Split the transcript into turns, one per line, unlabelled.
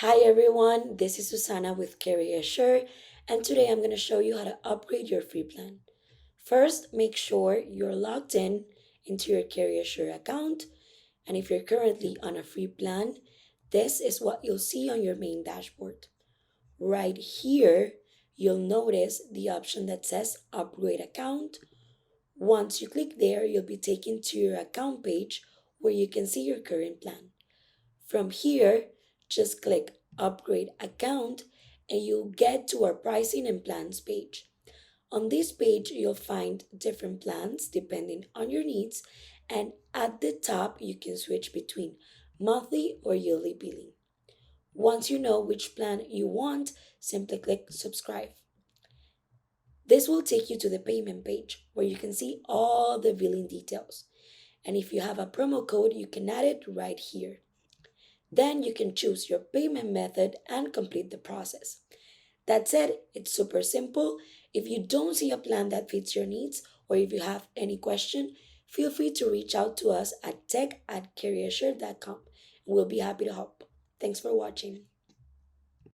Hi everyone, this is Susana with CareerSure, and today I'm going to show you how to upgrade your free plan. First, make sure you're logged in into your CareerSure account, and if you're currently on a free plan, this is what you'll see on your main dashboard. Right here, you'll notice the option that says Upgrade Account. Once you click there, you'll be taken to your account page where you can see your current plan. From here, just click Upgrade Account and you'll get to our pricing and plans page. On this page, you'll find different plans depending on your needs, and at the top, you can switch between monthly or yearly billing. Once you know which plan you want, simply click Subscribe. This will take you to the payment page where you can see all the billing details. And if you have a promo code, you can add it right here. Then you can choose your payment method and complete the process. That's it. It's super simple. If you don't see a plan that fits your needs or if you have any question, feel free to reach out to us at tech@careersure.com and we'll be happy to help. Thanks for watching.